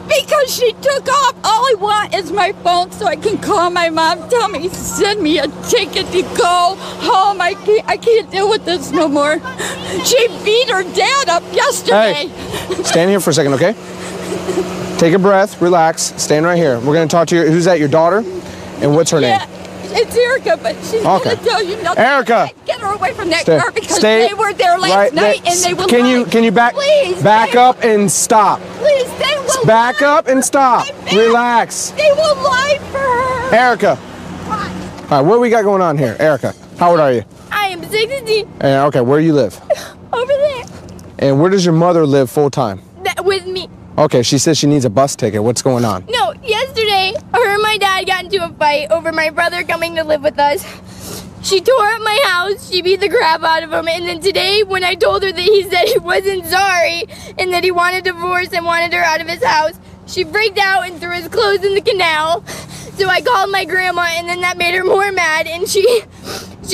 Because she took off. All I want is my phone so I can call my mom. Tell me, send me a ticket to go home. I can't deal with this no more. She beat her dad up yesterday. Hey, stand here for a second, okay? Take a breath, relax, stand right here. We're gonna talk to your, who's that, your daughter? And what's her name? It's Erica, but she's Okay. gonna tell you nothing. Erica! Get her away from that Stay- car because stay they were there last right night there. and they will Can you back Please, back they- up and stop? Please, they will Back lie. up and stop. Relax. They will lie for her. Erica. All right, what do we got going on here? Erica, how old are you? I am 60 Okay, where do you live? over there. And where does your mother live full time? With me. Okay, she says she needs a bus ticket. What's going on? No, yesterday, her and my dad got into a fight over my brother coming to live with us. She tore up my house, she beat the crap out of him, and then today when I told her that he said he wasn't sorry and that he wanted a divorce and wanted her out of his house, she freaked out and threw his clothes in the canal. So I called my grandma and then that made her more mad and she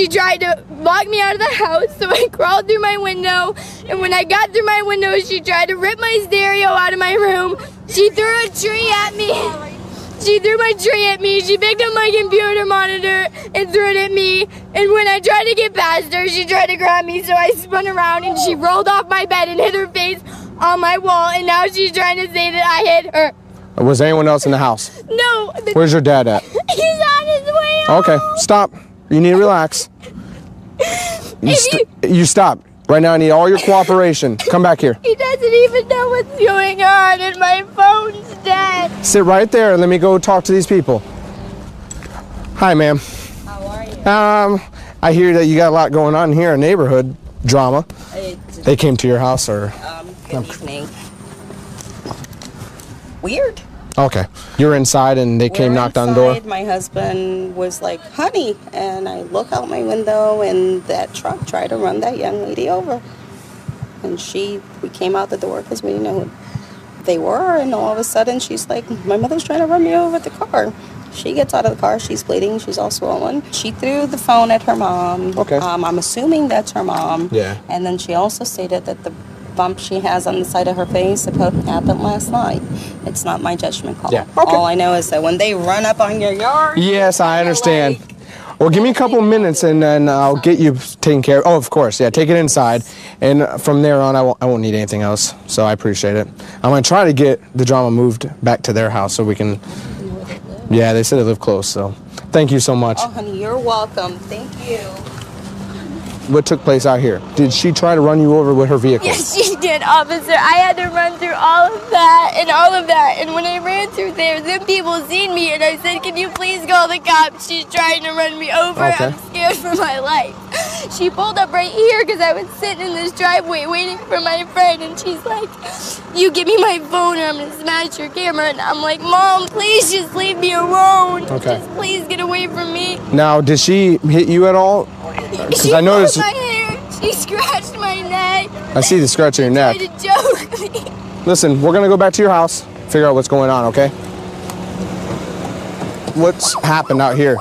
tried to lock me out of the house, so I crawled through my window, and when I got through my window, she tried to rip my stereo out of my room. She threw a tree at me. She threw my tree at me. She picked up my computer monitor and threw it at me. And when I tried to get past her, she tried to grab me, so I spun around and she rolled off my bed and hit her face on my wall, and now she's trying to say that I hit her. Was anyone else in the house? No. Where's your dad at? He's on his way home. Okay, stop. You need to relax. You stop. Right now I need all your cooperation. Come back here. He doesn't even know what's going on, and my phone's dead. Sit right there and let me go talk to these people. Hi, ma'am. How are you? I hear that you got a lot going on here, neighborhood drama. They came to your house, or? Good evening. Weird. Okay. You're inside and they came, knocked on the door? My husband was like, honey, and I look out my window and that truck tried to run that young lady over. And we came out the door because we didn't know who they were, and all of a sudden she's like, my mother's trying to run me over with the car. She gets out of the car, she's bleeding, she's all swollen. She threw the phone at her mom. Okay. I'm assuming that's her mom. Yeah. And then she also stated that the bump she has on the side of her face happened last night. It's not my judgment call. Yeah. Okay. All I know is that when they run up on your yard. Yes, I understand. Well, give me a couple minutes and then I'll get you taken care of. Oh, of course, yeah, take it inside. And from there on, I won't need anything else, so I appreciate it. I'm going to try to get the drama moved back to their house so we can... Yeah, they said they live close, so thank you so much. Oh, honey, you're welcome. Thank you. What took place out here? Did she try to run you over with her vehicle? Yes, she did, officer. I had to run through all of that. And when I ran through there, them people seen me, and I said, can you please call the cops? She's trying to run me over. Okay. I'm scared for my life. She pulled up right here because I was sitting in this driveway waiting for my friend, and she's like, you give me my phone or I'm going to smash your camera. And I'm like, Mom, please just leave me alone. Okay. Just please get away from me. Now, did she hit you at all? Because She I noticed... pulled my hair. She scratched my neck. I see the scratch on your neck. Tried to choke me. Listen, we're going to go back to your house, figure out what's going on, okay? What's happened out here?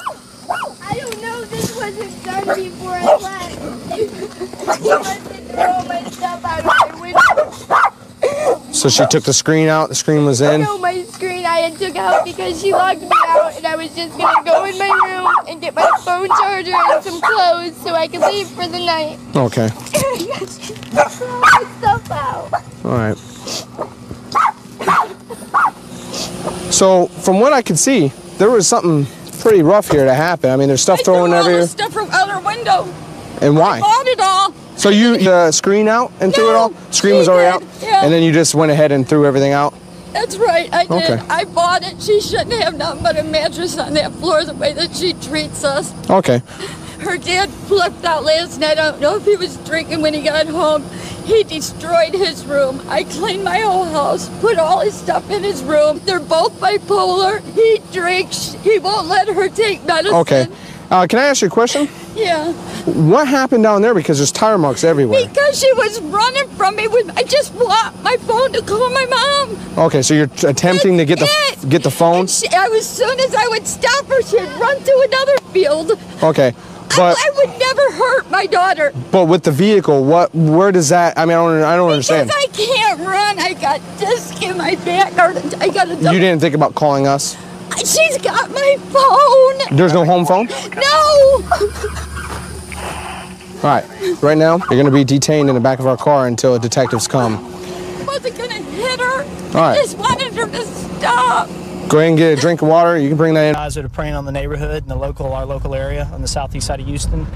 I don't know. This wasn't done before I left. She must have thrown my stuff out of my window. So she took the screen out, the screen was in? No, my screen I had took out because she locked me out, and I was just going to go in my room and get my phone charger and some clothes so I could leave for the night. Okay. She threw my stuff out. All right. So, from what I could see, there was something pretty rough here to happen. I mean, there's stuff thrown all everywhere. the stuff from out her window. And why? I bought it all. So you the screen out and threw it all? Screen was already out? Yeah. And then you just went ahead and threw everything out? That's right, I did. Okay. I bought it. She shouldn't have nothing but a mattress on that floor the way that she treats us. Okay. Her dad flipped out last night. I don't know if he was drinking when he got home. He destroyed his room. I cleaned my whole house, put all his stuff in his room. They're both bipolar. He drinks. He won't let her take medicine. Okay. Can I ask you a question? Yeah. What happened down there? Because there's tire marks everywhere. Because she was running from me with. I just want my phone to call my mom. Okay, so you're attempting to get the phone? As soon as I would stop her, she'd run to another field. Okay. But I would never hurt my daughter. but with the vehicle, where does that? I mean, I don't understand. Because I can't run. I got disc in my back. I got a. You didn't think about calling us? She's got my phone. There's no home phone? No. All right. Right now, you're going to be detained in the back of our car until detectives come. I wasn't gonna hit her. All right. I just wanted her to stop. Go ahead and get a drink of water. You can bring that in. Guys that are preying on the neighborhood and our local area on the southeast side of Houston.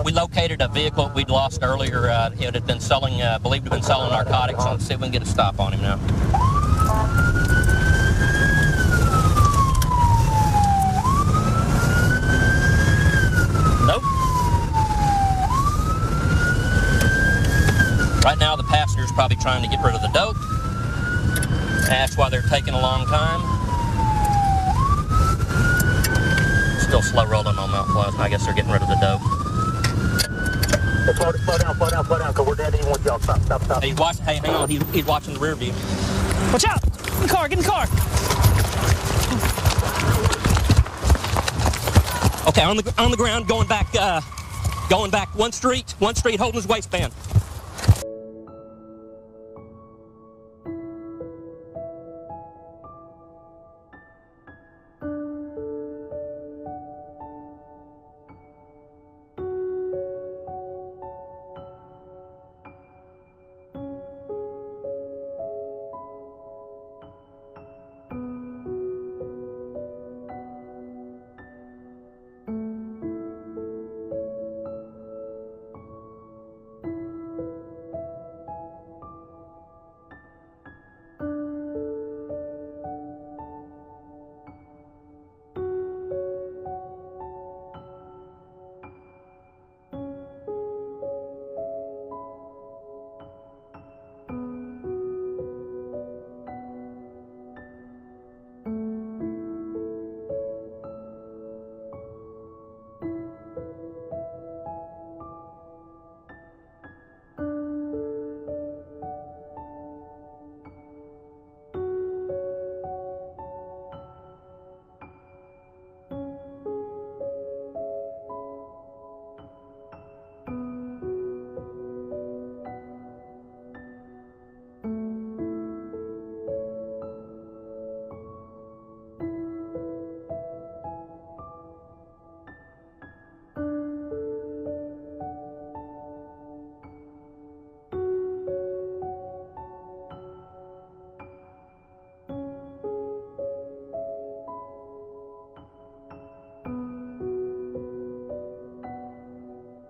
We located a vehicle we'd lost earlier. It had been selling, believed to have been selling narcotics. Let's see if we can get a stop on him now. Nope. Right now, the passenger's probably trying to get rid of the dope. That's why they're taking a long time. Still slow rolling on Mount Pleasant. I guess they're getting rid of the dope. Slow down, because we're dead. He wants y'all stop. Hey, hang on. He's watching the rear view. Watch out! Get in the car, get in the car! Okay, on the ground, going back one street, holding his waistband.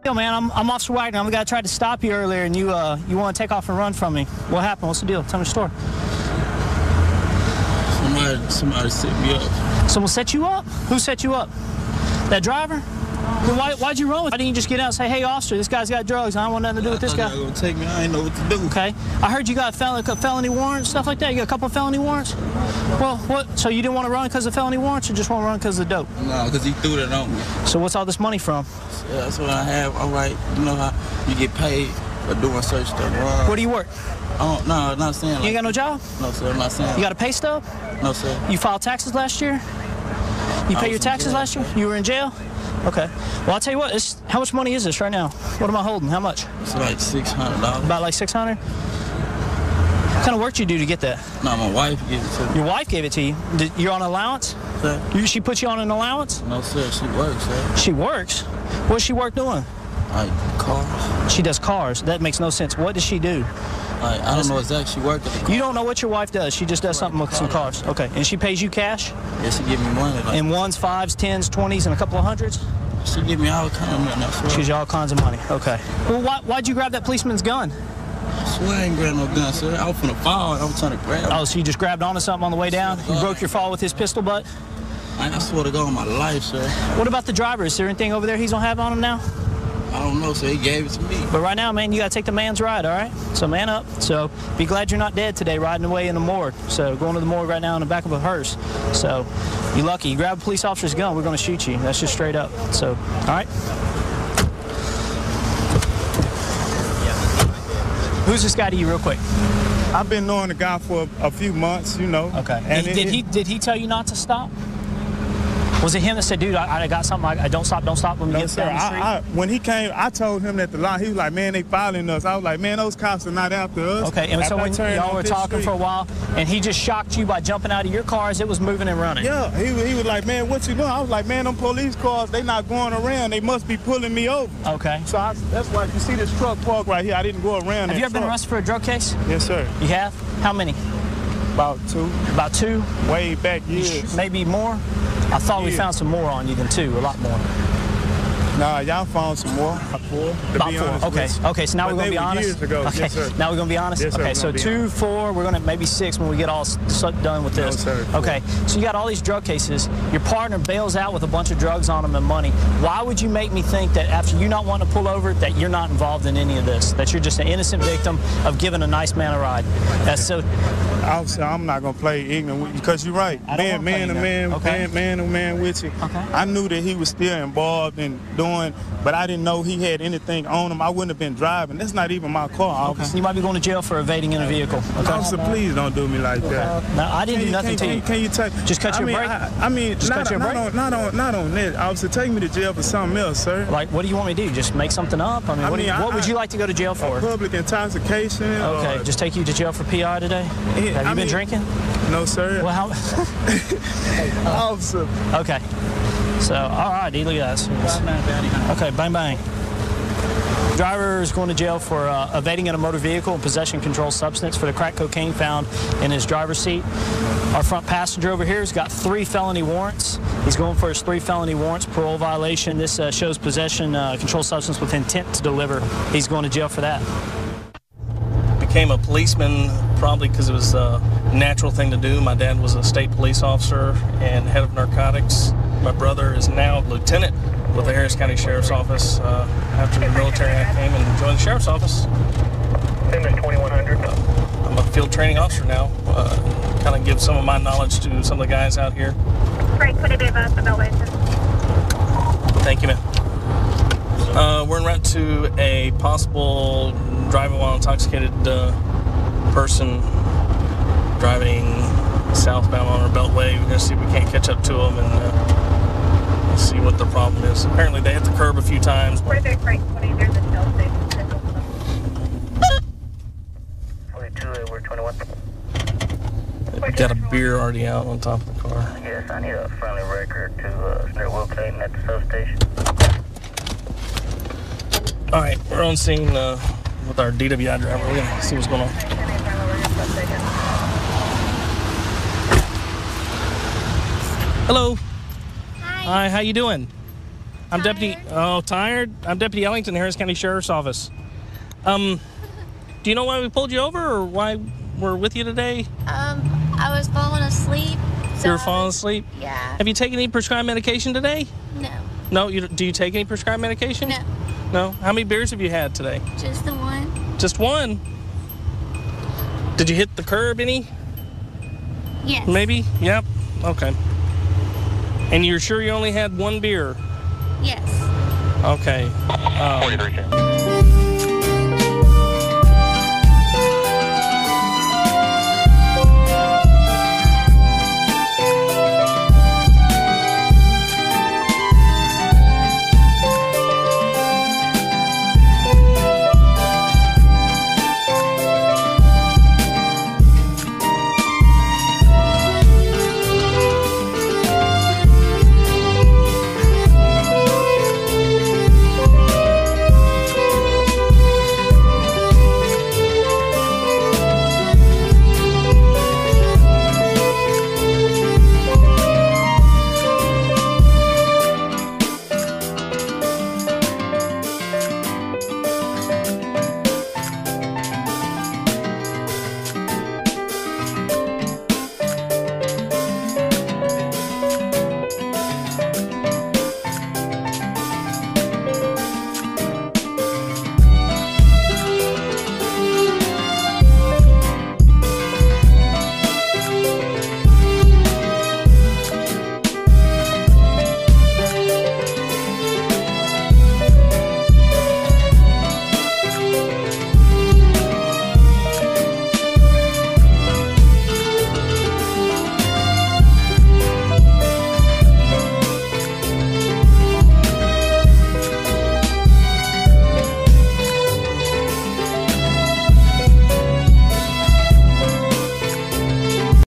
Yo, man, I'm Officer Wagner. I'm the guy that tried to stop you earlier, and you want to take off and run from me. What happened? What's the deal? Tell me the story. Somebody set me up. Someone set you up? Who set you up? That driver? Well, why'd you run with? Why didn't you just get out and say, hey, officer, this guy's got drugs. I don't want nothing to do with this guy. Gonna take me. I ain't know what to do. Okay. I heard you got felony warrants, stuff like that. You got a couple of felony warrants? Well, what? So you didn't want to run because of felony warrants, or just want to run because of the dope? No, because he threw that on me. So what's all this money from? Yeah, that's what I have. All right. You know how you get paid for doing such stuff. Where do you work? Oh, no, I'm not saying. You ain't got no job? No, sir. I'm not saying. You got a pay stub? No, sir. You filed taxes last year? You paid your taxes last year? You were in jail? Okay. Well, I'll tell you what. How much money is this right now? What am I holding? How much? It's like $600. About like $600? What kind of work do you do to get that? No, my wife gave it to me. Your wife gave it to you? You're on allowance? Sir. She put you on an allowance? No, sir. She works, sir. She works? What does she work doing? Like cars. She does cars. That makes no sense. What does she do? Like, I don't know exactly. She worked at the car. You don't know what your wife does. She just does something with some cars. Okay. And she pays you cash? Yeah, she give me money. Like, in ones, fives, tens, 20s, and a couple of hundreds? She give me all kinds of money. I swear. She gives you all kinds of money. Okay. Well, why'd you grab that policeman's gun? I swear I ain't grabbed no gun, sir. I was finna fall and I was trying to grab it. Oh, so you just grabbed onto something on the way down? You broke your fall with his pistol butt? I swear to God on my life, sir. What about the driver? Is there anything over there he's gonna have on him now? I don't know, sir. He gave it to me. But right now, man, you gotta take the man's ride, all right? So man up. So be glad you're not dead today riding away in the morgue. So going to the morgue right now in the back of a hearse. So you're lucky. You grab a police officer's gun, we're gonna shoot you. That's just straight up. So, all right? Who's this guy to you real quick? I've been knowing the guy for a few months, you know. Okay. And did he tell you not to stop? Was it him that said, dude, I got something, I don't stop when we get down the street? When he came, I told him that the line, he was like, man, they following us. I was like, man, those cops are not after us. Okay, and so when y'all were talking for a while, and he just shocked you by jumping out of your car as it was moving and running? Yeah, he was like, man, what you doing? I was like, man, them police cars, they not going around. They must be pulling me over. Okay. So that's why you see this truck parked right here. I didn't go around. Have you ever been arrested for a drug case? Yes, sir. You have? How many? About 2. About 2? Way back years. Maybe more? I thought we found some more on you than 2, a lot more. Nah, y'all found some more. About 4. About 4. Okay, so now we're going to be honest. Years ago. Okay, yes, sir. now we're going to be honest? Yes, sir, okay, so 2, 4, we're going to maybe 6 when we get all done with this. No, sir. Okay, so you got all these drug cases. Your partner bails out with a bunch of drugs on him and money. Why would you make me think that after you not wanting to pull over, that you're not involved in any of this? That you're just an innocent victim of giving a nice man a ride? That's so. Obviously, I'm not going to play ignorant with you because you're right. Man to man with you. Okay. I knew that he was still involved in doing, but I didn't know he had anything on him. I wouldn't have been driving. That's not even my car. Okay. You might be going to jail for evading in a vehicle. Okay. Officer, please don't do me like that. No, I didn't do nothing to you. Can you take? Just cut your brake? Just cut your brake? Not on that. Officer, take me to jail for something else, sir. Like, what do you want me to do? Just make something up? What would you like to go to jail for? Public intoxication. Okay, just take you to jail for PI today? Have you been drinking? No, sir. Well, how? Officer. Okay. So, all right, look at that. Okay, bang, bang. Driver is going to jail for evading in a motor vehicle and possession of controlled substance for the crack cocaine found in his driver's seat. Our front passenger over here has got 3 felony warrants. He's going for his 3 felony warrants, parole violation. This shows possession of controlled substance with intent to deliver. He's going to jail for that. Became a policeman probably because it was a natural thing to do. My dad was a state police officer and head of narcotics. My brother is now lieutenant with the Harris County Sheriff's Office after the Military Act came and joined the Sheriff's Office. Same as 2100. I'm a field training officer now. Kind of give some of my knowledge to some of the guys out here. Great, could it be about the Beltway? Thank you, ma'am. We're en route to a possible driving while intoxicated person driving southbound on our Beltway. We're going to see if we can't catch up to them and see what the problem is. Apparently they hit the curb a few times. Where they're right, there's a Shell station. 42, we're 21. Got a beer already out on top of the car. Yes, I need a friendly record to near Will Clayton at the substation. All right, we're on scene with our DWI driver. We're gonna see what's going on. Hello. Hi, how you doing? I'm Deputy. Oh, tired? I'm Deputy Ellington, Harris County Sheriff's Office. Do you know why we pulled you over, or why we're with you today? I was falling asleep. You were falling asleep? Yeah. Have you taken any prescribed medication today? No. No. Do you take any prescribed medication? No. No. How many beers have you had today? Just the one. Just one. Did you hit the curb any? Yes. Maybe? Yep. Okay. And you're sure you only had one beer? Yes. Okay. 43.